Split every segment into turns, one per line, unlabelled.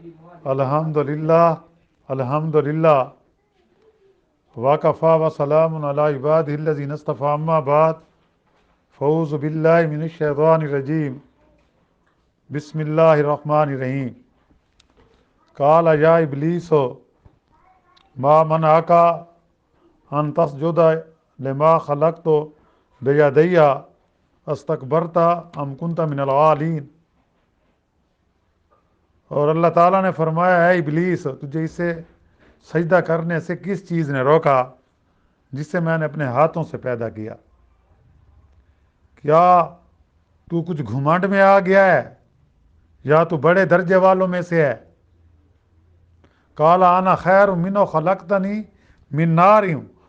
الحمدللہ الحمدللہ وکفیٰ وسلام علی عبادہ الذین اصطفیٰ اما بعد فاعوذ باللہ من الشیطان الرجیم بسم اللہ الرحمن الرحیم قال یا ابلیس ما منعک ان تسجد لما خلقت بیدی استکبرت ام کنت من العالین۔ اور اللہ تعالیٰ نے فرمایا اے ابلیس، تجھے اسے سجدہ کرنے سے کس چیز نے روکا جس سے میں نے اپنے ہاتھوں سے پیدا کیا؟ کیا تو کچھ گھمنڈ میں آ گیا ہے یا تو بڑے درجے والوں میں سے ہے؟ قال انا خیر منہ خلقتنی من نار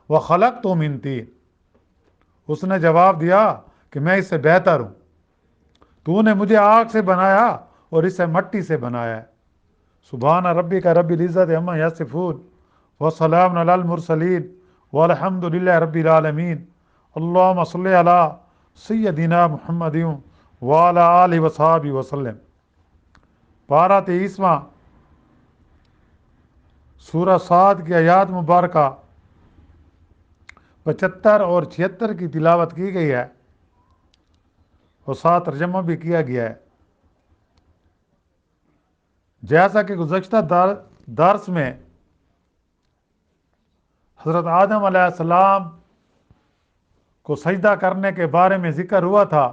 وخلقتہ من طین۔ اس نے جواب دیا کہ میں اس سے بہتر ہوں، تو نے مجھے آگ سے بنایا اور اسے مٹی سے بنایا ہے۔ سبحان ربک رب العزت عما یصفون وسلام علی المرسلین والحمد للہ رب العالمین۔ اللہم صلی علی سیدنا محمد وعلی آلہ وصحبہ وسلم۔ پارہ 23واں، سورہ صاد کی آیات مبارکہ 75 اور 76 کی تلاوت کی گئی ہے اور ساتھ ترجمہ بھی کیا گیا ہے۔ جیسا کہ گزشتہ درس میں حضرت آدم علیہ السلام کو سجدہ کرنے کے بارے میں ذکر ہوا تھا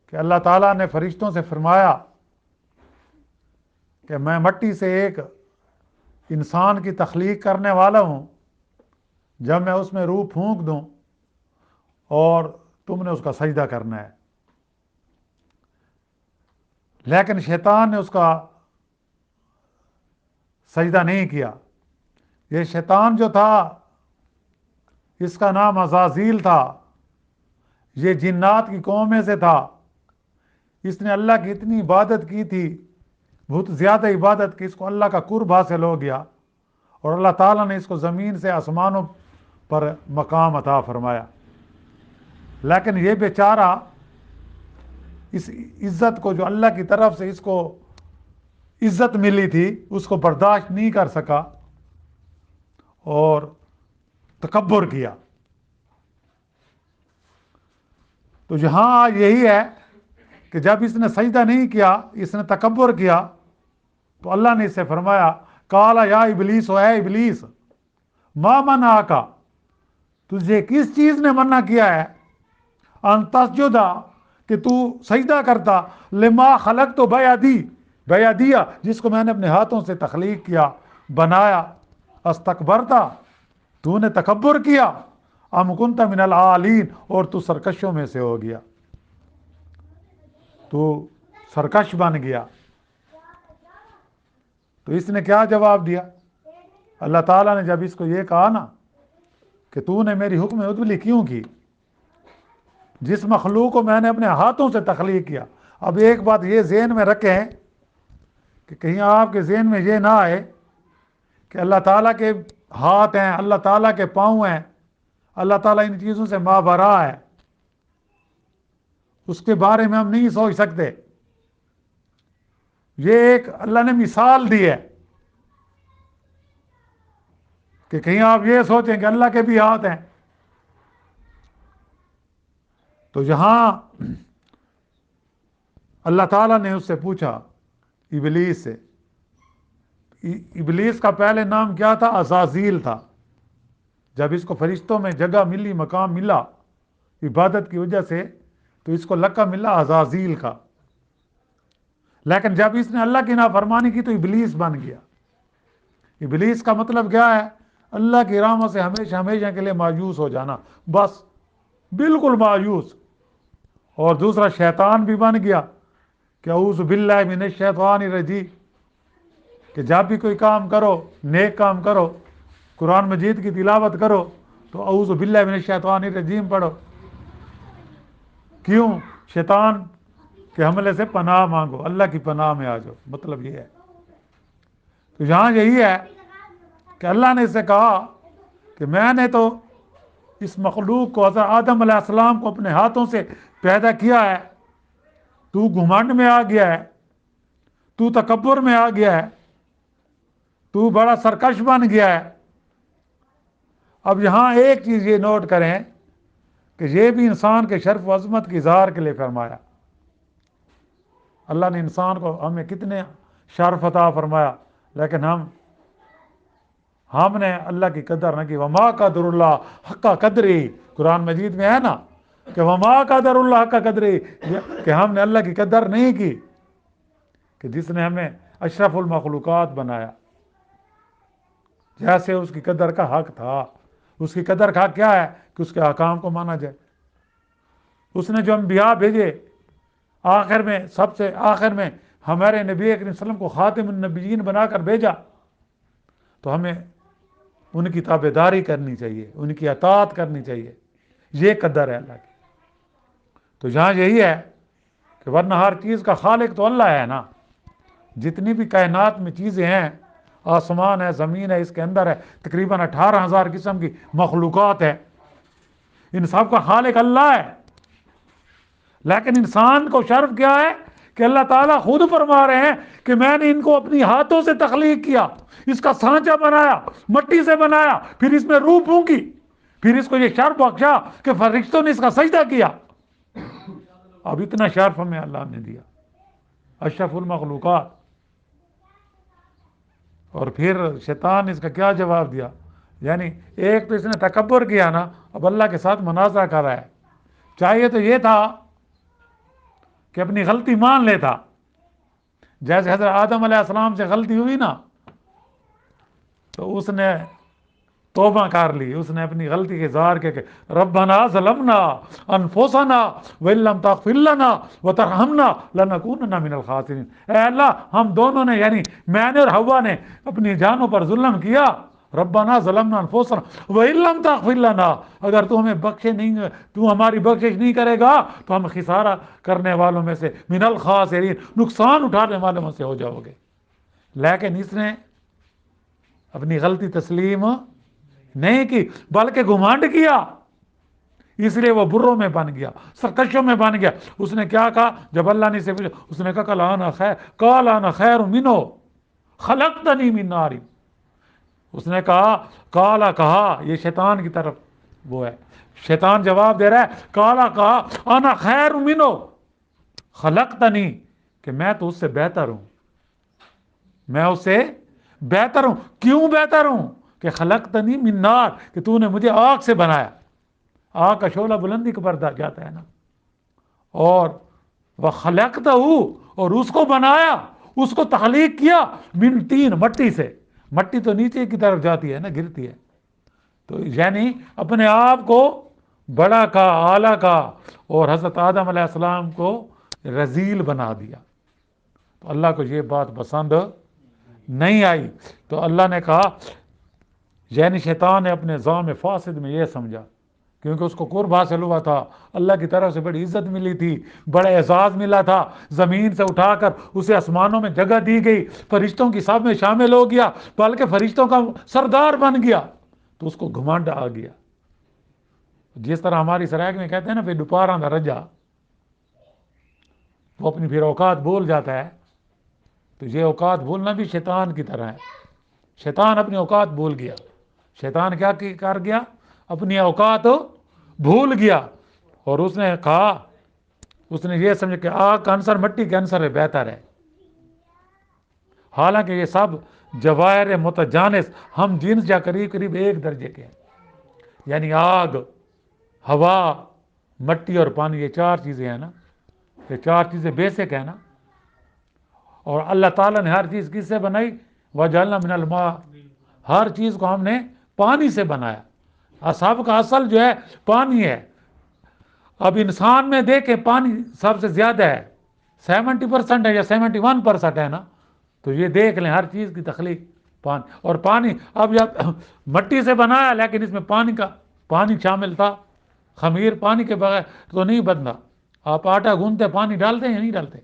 کہ اللہ تعالیٰ نے فرشتوں سے فرمایا کہ میں مٹی سے ایک انسان کی تخلیق کرنے والا ہوں، جب میں اس میں روح پھونک دوں اور تم نے اس کا سجدہ کرنا ہے۔ لیکن شیطان نے اس کا سجدہ نہیں کیا۔ یہ شیطان جو تھا، اس کا نام عزازیل تھا، یہ جنات کی قوم میں سے تھا۔ اس نے اللہ کی اتنی عبادت کی تھی، بہت زیادہ عبادت کہ اس کو اللہ کا قرب حاصل ہو گیا اور اللہ تعالیٰ نے اس کو زمین سے آسمانوں پر مقام عطا فرمایا۔ لیکن یہ بیچارہ اس عزت کو جو اللہ کی طرف سے اس کو عزت ملی تھی اس کو برداشت نہیں کر سکا اور تکبر کیا۔ تو یہاں یہی ہے کہ جب اس نے سجدہ نہیں کیا، اس نے تکبر کیا، تو اللہ نے اس سے فرمایا قال یا ابلیس، اے ابلیس، ما منعک، تجھے کس چیز نے منع کیا ہے ان تسجد، کہ تو سجدہ کرتا لما خلقت بیدی، جس کو میں نے اپنے ہاتھوں سے تخلیق کیا، بنایا، استکبرتا، تو نے تکبر کیا، ام کنت من العالین، اور تو سرکشوں میں سے ہو گیا، تو سرکش بن گیا۔ تو اس نے کیا جواب دیا؟ اللہ تعالیٰ نے جب اس کو یہ کہا نا کہ تو نے میری حکم عدلی کیوں کی، جس مخلوق کو میں نے اپنے ہاتھوں سے تخلیق کیا۔ اب ایک بات یہ ذہن میں رکھیں کہ کہیں آپ کے ذہن میں یہ نہ آئے کہ اللہ تعالیٰ کے ہاتھ ہیں، اللہ تعالیٰ کے پاؤں ہیں، اللہ تعالیٰ ان چیزوں سے مابرا ہے، اس کے بارے میں ہم نہیں سوچ سکتے۔ یہ ایک اللہ نے مثال دی ہے کہ کہیں آپ یہ سوچیں کہ اللہ کے بھی ہاتھ ہیں۔ تو یہاں اللہ تعالیٰ نے اس سے پوچھا، ابلیس سے۔ ابلیس کا پہلے نام کیا تھا؟ عزازیل تھا۔ جب اس کو فرشتوں میں جگہ ملی، مقام ملا عبادت کی وجہ سے، تو اس کو لقب ملا عزازیل کا۔ لیکن جب اس نے اللہ کی نافرمانی کی تو ابلیس بن گیا۔ ابلیس کا مطلب کیا ہے؟ اللہ کی رحمت سے ہمیشہ ہمیشہ کے لیے مایوس ہو جانا، بس بالکل مایوس۔ اور دوسرا شیطان بھی بن گیا کہ اعوذ باللہ من الشیطان الرجیم، کہ جب بھی کوئی کام کرو، نیک کام کرو، قرآن مجید کی تلاوت کرو تو اعوذ باللہ من الشیطان الرجیم پڑھو۔ کیوں؟ شیطان کے حملے سے پناہ مانگو، اللہ کی پناہ میں آ جاؤ، مطلب یہ ہے۔ تو یہاں یہی ہے کہ اللہ نے اس سے کہا کہ میں نے تو اس مخلوق کو، حضرت آدم علیہ السلام کو اپنے ہاتھوں سے پیدا کیا ہے، تو گھمنڈ میں آ گیا ہے، تو تکبر میں آ گیا ہے، تو بڑا سرکش بن گیا ہے۔ اب یہاں ایک چیز یہ نوٹ کریں کہ یہ بھی انسان کے شرف و عظمت کی اظہار کے لیے فرمایا۔ اللہ نے انسان کو ہمیں کتنے شرف عطا فرمایا، لیکن ہم نے اللہ کی قدر نہ کی۔ وما قدر اللہ حق قدری، قرآن مجید میں ہے نا کہ وما قدر اللہ حق قدری، کہ ہم نے اللہ کی قدر نہیں کی، کہ جس نے ہمیں اشرف المخلوقات بنایا، جیسے اس کی قدر کا حق تھا۔ اس کی قدر کا حق کیا ہے؟ کہ اس کے احکام کو مانا جائے۔ اس نے جو انبیاء بھیجے، آخر میں سب سے آخر میں ہمارے نبی کریم صلی اللہ علیہ وسلم کو خاتم النبیین بنا کر بھیجا، تو ہمیں ان کی تابعداری کرنی چاہیے، ان کی اطاعت کرنی چاہیے۔ یہ قدر ہے اللہ کی۔ تو یہاں یہی ہے کہ ورنہ ہر چیز کا خالق تو اللہ ہے نا۔ جتنی بھی کائنات میں چیزیں ہیں، آسمان ہے، زمین ہے، اس کے اندر ہے تقریباً 18,000 قسم کی مخلوقات ہے، ان سب کا خالق اللہ ہے۔ لیکن انسان کو شرف کیا ہے کہ اللہ تعالیٰ خود فرما رہے ہیں کہ میں نے ان کو اپنی ہاتھوں سے تخلیق کیا، اس کا سانچہ بنایا، مٹی سے بنایا، پھر اس میں روح پھونکی، پھر اس کو یہ شرف بخشا کہ فرشتوں نے اس کا سجدہ کیا۔ اب اتنا شرف ہمیں اللہ نے دیا، اشرف المخلوقات۔ اور پھر شیطان نے اس کا کیا جواب دیا؟ یعنی ایک تو اس نے تکبر کیا نا، اب اللہ کے ساتھ مناظرہ کر رہا ہے۔ چاہیے تو یہ تھا کہ اپنی غلطی مان لیتا، جیسے حضرت آدم علیہ السلام سے غلطی ہوئی نا، تو اس نے توبہ کر لی، اس نے اپنی غلطی کے اظہار کیا کہ ربنا ظلمنا انفسنا وان لم تغفر لنا وترحمنا لنکونن من الخاسرین۔ اے اللہ، ہم دونوں نے یعنی میں نے اور حوا نے اپنی جانوں پر ظلم کیا۔ ربنا ظلمنا انفسنا وان لم تغفر لنا، اگر تو ہمیں بخشے نہیں، تو ہماری بخشش نہیں کرے گا تو ہم خسارہ کرنے والوں میں سے، من الخاسرین، نقصان اٹھانے والوں میں سے ہو جاؤ گے۔ لیکن اس نے اپنی غلطی تسلیم نہیں کی، بلکہ گھمنڈ کیا، اس لیے وہ بروں میں بن گیا، سرکشوں میں بن گیا۔ اس نے کیا کہا جب اللہ نے اسے پوچھا؟ اس نے کہا قال انا خیر منہ خلقتنی من نار۔ اس نے کہا یہ شیطان کی طرف وہ ہے، شیطان جواب دے رہا ہے، کہا انا خیر منہ خلقتنی، کہ میں تو اس سے بہتر ہوں، میں اس سے بہتر ہوں۔ کیوں بہتر ہوں؟ کہ خلقتنی من نار، کہ تو نے مجھے آگ سے بنایا۔ آگ کا شعلہ بلندی پر جاتا ہے نا، اور وخلقتہ، اور اس کو بنایا، اس کو تخلیق کیا، من طین، مٹی سے۔ مٹی تو نیچے کی طرف جاتی ہے نا، گرتی ہے، تو یعنی اپنے آپ کو بڑا کا، اعلیٰ کا، اور حضرت آدم علیہ السلام کو رذیل بنا دیا۔ تو اللہ کو یہ بات پسند نہیں آئی، تو اللہ نے کہا، یعنی شیطان نے اپنے ظام فاسد میں یہ سمجھا، کیونکہ اس کو قرب حاصل ہوا تھا، اللہ کی طرف سے بڑی عزت ملی تھی، بڑا اعزاز ملا تھا، زمین سے اٹھا کر اسے آسمانوں میں جگہ دی گئی، فرشتوں کی صف میں شامل ہو گیا، بلکہ فرشتوں کا سردار بن گیا، تو اس کو گھمنڈ آ گیا۔ جس طرح ہماری سرائک میں کہتے ہیں نا، پھر دوپہر دا رجا، وہ اپنی پھر اوقات بھول جاتا ہے، تو یہ اوقات بھولنا بھی شیطان کی طرح ہے۔ شیطان اپنی اوقات بھول گیا۔ شیطان کیا کر گیا؟ اپنی اوقات بھول گیا، اور اس نے کہا، اس نے یہ سمجھا کہ آگ کا عنصر مٹی کے عنصر سے بہتر ہے، حالانکہ یہ سب جواہر متجانس ہم جنس یا قریب قریب ایک درجے کے ہیں۔ یعنی آگ، ہوا، مٹی اور پانی، یہ چار چیزیں ہیں نا، یہ چار چیزیں بیسک ہیں نا، اور اللہ تعالیٰ نے ہر چیز کس سے بنائی؟ وَجَعَلْنَا مِنَ الْمَاءِ، ہر چیز کو ہم نے پانی سے بنایا۔ سب کا اصل جو ہے پانی ہے۔ اب انسان میں دیکھیں پانی سب سے زیادہ ہے، 70% ہے یا 71% ہے نا، تو یہ دیکھ لیں ہر چیز کی تخلیق پانی، اور پانی اب جب مٹی سے بنایا، لیکن اس میں پانی شامل تھا، خمیر پانی کے بغیر تو نہیں بنتا۔ آپ آٹا گوندتے پانی ڈالتے ہیں یا نہیں ڈالتے؟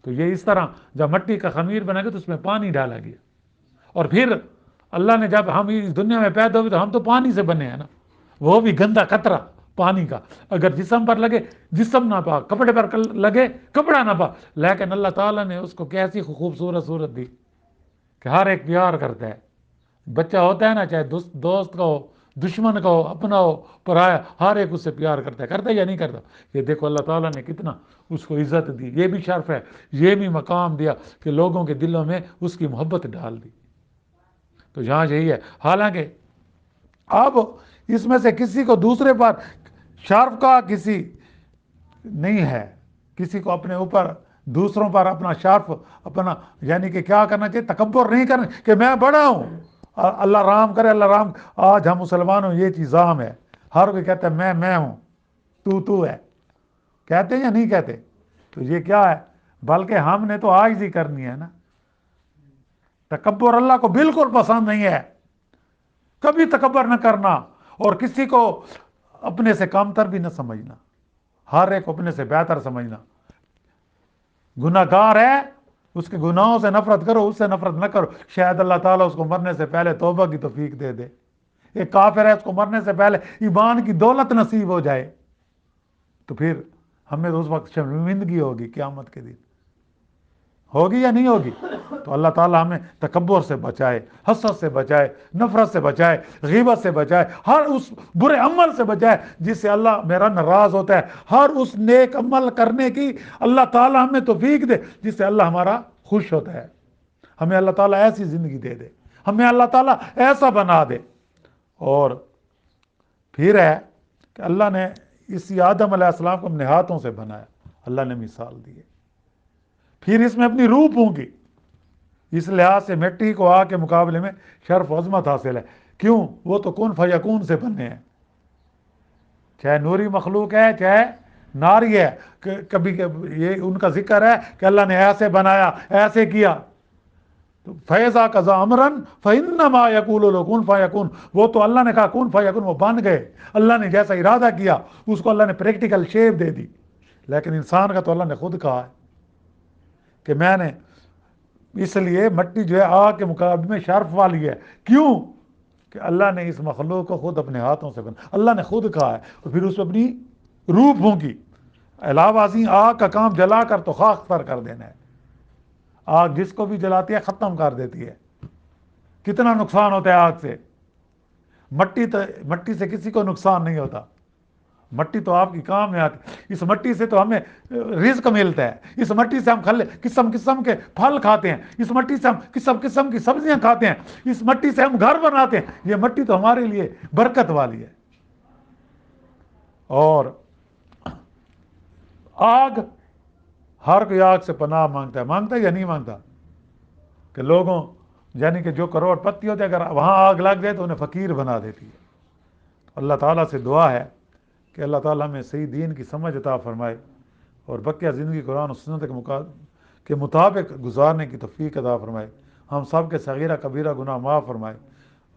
تو یہ اس طرح جب مٹی کا خمیر بنا گیا تو اس میں پانی ڈالا گیا، اور پھر اللہ نے جب ہم اس دنیا میں پیدا ہوئے تو ہم تو پانی سے بنے ہیں نا، وہ بھی گندا قطرہ پانی کا. اگر جسم پر لگے جسم نہ پاک, کپڑے پر لگے کپڑا نہ پاک. لیکن اللہ تعالیٰ نے اس کو کیسی خوبصورت صورت دی کہ ہر ایک پیار کرتا ہے. بچہ ہوتا ہے نا, چاہے دوست کا ہو, دشمن کا ہو, اپنا ہو, پرایا, ہر ایک اس سے پیار کرتا ہے یا نہیں کرتا. یہ دیکھو اللہ تعالیٰ نے کتنا اس کو عزت دی, یہ بھی شرف ہے, یہ بھی مقام دیا کہ لوگوں کے دلوں میں اس کی محبت ڈال دی. تو یہاں یہی ہے. حالانکہ اب اس میں سے کسی کو دوسرے پر شرف کا کسی نہیں ہے, کسی کو اپنے اوپر دوسروں پر اپنا شرف اپنا یعنی کہ کیا کرنا چاہیے, تکبر نہیں کرنا کہ میں بڑا ہوں. اللہ رحم کرے, اللہ رحم. آج ہم مسلمانوں یہ چیز عام ہے, ہر کوئی کہتا ہے میں ہوں, تو ہے. کہتے ہیں یا نہیں کہتے؟ تو یہ کیا ہے؟ بلکہ ہم نے تو عاجزی کرنی ہے نا. تکبر اللہ کو بالکل پسند نہیں ہے. کبھی تکبر نہ کرنا اور کسی کو اپنے سے کمتر بھی نہ سمجھنا, ہر ایک اپنے سے بہتر سمجھنا. گناہ گار ہے, اس کے گناہوں سے نفرت کرو, اس سے نفرت نہ کرو. شاید اللہ تعالیٰ اس کو مرنے سے پہلے توبہ کی توفیق دے دے. ایک کافر ہے, اس کو مرنے سے پہلے ایمان کی دولت نصیب ہو جائے, تو پھر ہمیں تو اس وقت شرمندگی ہوگی قیامت کے دن. ہوگی یا نہیں ہوگی؟ تو اللہ تعالیٰ ہمیں تکبر سے بچائے, حسد سے بچائے, نفرت سے بچائے, غیبت سے بچائے, ہر اس برے عمل سے بچائے جس سے اللہ میرا ناراض ہوتا ہے. ہر اس نیک عمل کرنے کی اللہ تعالیٰ ہمیں توفیق دے جس سے اللہ ہمارا خوش ہوتا ہے. ہمیں اللہ تعالیٰ ایسی زندگی دے دے, ہمیں اللہ تعالیٰ ایسا بنا دے. اور پھر ہے کہ اللہ نے اسی آدم علیہ السلام کو اپنے ہاتھوں سے بنایا, اللہ نے مثال دی ہے. پھر اس میں اپنی روح پونگی. اس لحاظ سے مٹی کو آگ کے مقابلے میں شرف و عظمت حاصل ہے. کیوں؟ وہ تو کن فیکون سے بنے ہیں, چاہے نوری مخلوق ہے چاہے ناری ہے. کبھی یہ ان کا ذکر ہے کہ اللہ نے ایسے بنایا, ایسے کیا. تو فیضا قضا امرن فانما یقول له کن فیکون, وہ تو اللہ نے کہا کن فیکون, وہ بن گئے. اللہ نے جیسا ارادہ کیا اس کو اللہ نے پریکٹیکل شیپ دے دی. لیکن انسان کا تو اللہ نے خود کہا ہے کہ میں نے, اس لیے مٹی جو ہے آگ کے مقابلے میں شرف والی ہے. کیوں؟ کہ اللہ نے اس مخلوق کو خود اپنے ہاتھوں سے بنا, اللہ نے خود کہا ہے. اور پھر اس پہ اپنی روح پھونکی. علاوہ ازیں آگ کا کام جلا کر تو خاک پر کر دینا ہے. آگ جس کو بھی جلاتی ہے ختم کر دیتی ہے. کتنا نقصان ہوتا ہے آگ سے. مٹی سے کسی کو نقصان نہیں ہوتا. مٹی تو آپ کی کام میں آتی. اس مٹی سے تو ہمیں رزق ملتا ہے, اس مٹی سے ہم قسم قسم کے پھل کھاتے ہیں, اس مٹی سے ہم قسم قسم کی سبزیاں کھاتے ہیں, اس مٹی سے ہم گھر بناتے ہیں. یہ مٹی تو ہمارے لیے برکت والی ہے. اور آگ, ہر کوئی آگ سے پناہ مانگتا ہے یا نہیں مانگتا؟ کہ لوگوں یعنی کہ جو کروڑ پتی ہوتے ہیں اگر وہاں آگ لگ جائے تو انہیں فقیر بنا دیتی ہے. اللہ تعالیٰ سے دعا ہے کہ اللہ تعالیٰ ہمیں صحیح دین کی سمجھ عطا فرمائے اور بقیہ زندگی قرآن و سنت کے مطابق گزارنے کی توفیق عطا فرمائے. ہم سب کے صغیرہ کبیرہ گناہ معاف فرمائے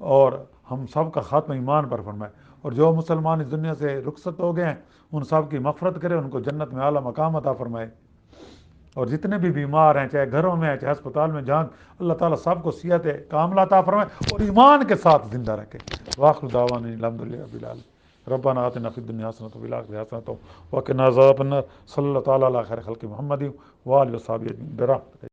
اور ہم سب کا خاتمہ ایمان پر فرمائے. اور جو مسلمان اس دنیا سے رخصت ہو گئے ہیں ان سب کی مغفرت کرے, ان کو جنت میں اعلیٰ مقام عطا فرمائے. اور جتنے بھی بیمار ہیں چاہے گھروں میں ہیں چاہے اسپتال میں جہاں, اللہ تعالیٰ سب کو صحت کاملہ عطا فرمائے اور ایمان کے ساتھ زندہ رکھے. وآخر دعوانا الحمدللہ رب العالمین. ربنا آتنا فی الدنیا حسنۃ وفی الآخرۃ حسنۃ وقنا عذاب النار. صلی اللہ تعالیٰ علی خیر خلق محمد وآلہ وصحبہ اجمعین برحمتک.